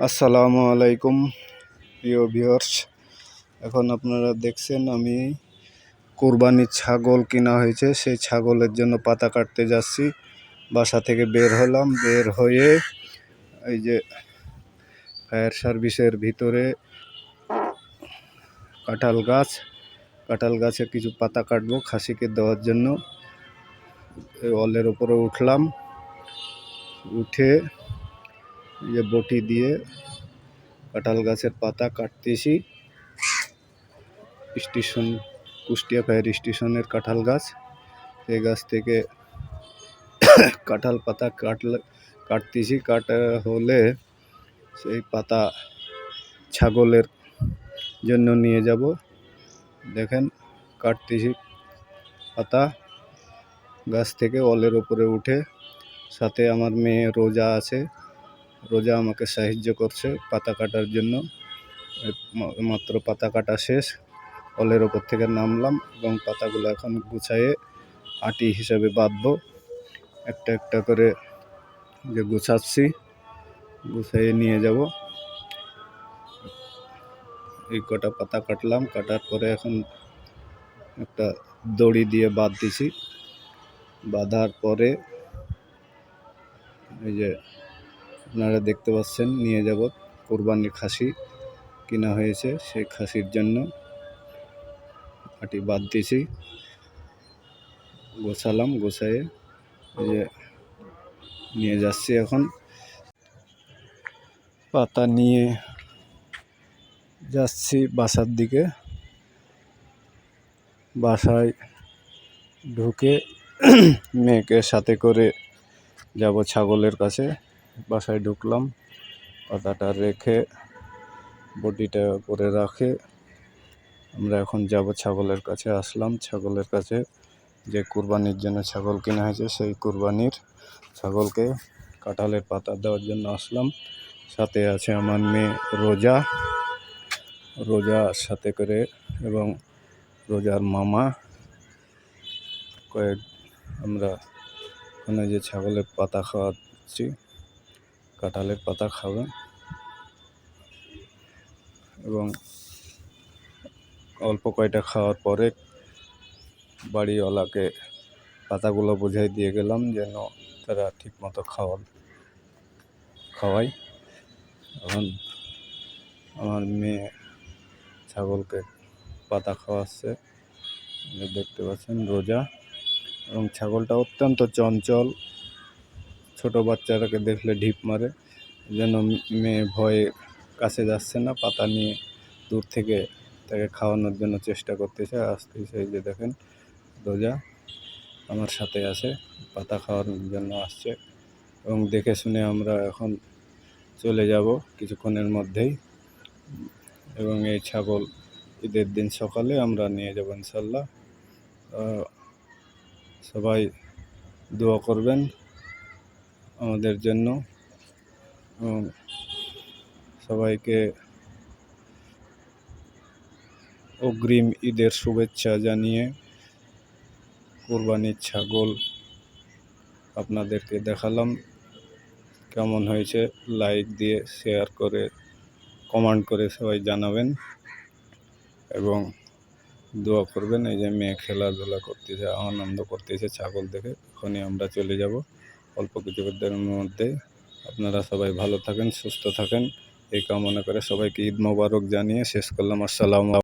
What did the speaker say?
আসসালামু আলাইকুম প্রিয় ভিউয়ার্স। এখন আপনারা দেখছেন আমি কুরবানির ছাগল কিনা হয়েছে, সেই ছাগলের জন্য পাতা কাটতে যাচ্ছি। বাসা থেকে বের হলাম, বের হয়ে এই যে ফায়ার সার্ভিসের ভিতরে কাঁঠাল গাছের কিছু পাতা কাটবো খাসিকে দেওয়ার জন্য। এই অলের উপরে উঠলাম, উঠে এই যে বটি দিয়ে কাঁঠাল গাছের পাতা কাটতেছি। কুষ্টিয়া ফায়ার স্টেশনের কাঁঠাল গাছ, এই গাছ থেকে কাঁঠাল পাতা কাটতেছি। কাটা হলে সেই পাতা ছাগলের জন্য নিয়ে যাব। দেখেন কাটতেছি পাতা গাছ থেকে অলের উপরে উঠে। সাথে আমার মেয়ে রোজা আছে, রোজা আমাকে সাহায্য করছে পাতা কাটার জন্য। মাত্র পাতা কাটা শেষ, অলের ওপর থেকে নামলাম এবং পাতাগুলো এখন গুছায়ে আটি হিসাবে বাঁধবো। একটা একটা করে যে গুছাচ্ছি, গুছাইয়ে নিয়ে যাব। এই কটা পাতা কাটলাম, কাটার পরে এখন একটা দড়ি দিয়ে বাঁধতেছি। বাঁধার পরে এই যে আপনারা দেখতে পাচ্ছেন নিয়ে যাব। কুরবানির খাসি কিনা হয়েছে, সেই খাসির জন্য আটি বাঁধতেছি। গোছালাম, গোছায়ে এই যে নিয়ে যাচ্ছি। এখন পাতা নিয়ে যাচ্ছি বাসার দিকে। বাসায় ঢুকে মেয়েকে সাথে করে যাব ছাগলের কাছে। বাসায় ঢুকলাম, পাতাটা রেখে বটিটা করে রাখে আমরা এখন যাব ছাগলের কাছে। আসলাম ছাগলের কাছে, যে কুরবানির জন্য ছাগল কেনা হয়েছে সেই কুরবানির ছাগলকে কাঁঠালের পাতা দেওয়ার জন্য আসলাম। সাথে আছে আমার মেয়ে রোজা সাথে করে, এবং রোজার মামা আমরা ওখানে যে ছাগলের পাতা খাওয়াচ্ছি, কাঁঠালের পাতা খাবে। এবং অল্প কয়টা খাওয়ার পরে বাড়িওয়ালাকে পাতাগুলো বুঝাই দিয়ে গেলাম যেন তারা ঠিক মতো খাওয়ায়। এখন আমার মেয়ে ছাগলকে পাতা খাওয়াচ্ছে, দেখতে পাচ্ছেন রোজা। এবং ছাগলটা অত্যন্ত চঞ্চল, ছোট বাচ্চারাকে দেখলে ঢিপ মারে, যেন মেয়ে ভয়ে কাছে যাচ্ছে না। পাতা নিয়ে দূর থেকে তাকে খাওয়ানোর জন্য চেষ্টা করতেছে, আসতেছে। এই যে দেখেন রোজা আমার সাথে আছে, পাতা খাওয়ানোর জন্য আসছে। এবং দেখে শুনে আমরা এখন চলে যাব কিছুক্ষণের মধ্যেই। এবং এই ছাগল ঈদের দিন সকালে আমরা নিয়ে যাব ইনশাল্লাহ। সবাই দোয়া করবেন আমাদের জন্য। এবং সবাইকে অগ্রিম ঈদের শুভেচ্ছা জানিয়ে কুরবানির ছাগল আপনাদেরকে দেখালাম। কেমন হয়েছে লাইক দিয়ে, শেয়ার করে, কমেন্ট করে সবাই জানাবেন এবং দোয়া করবেন। এই যে মেয়ে খেলাধুলা করতেছে, আনন্দ করতেছে ছাগল দেখে। এখনই আমরা চলে যাব অল্প কিছুদের মধ্যে। আপনারা সবাই ভালো থাকেন, সুস্থ থাকেন, এই কামনা করে সবাইকে ঈদ মোবারক জানিয়ে শেষ করলাম। আসসালামু আলাইকুম।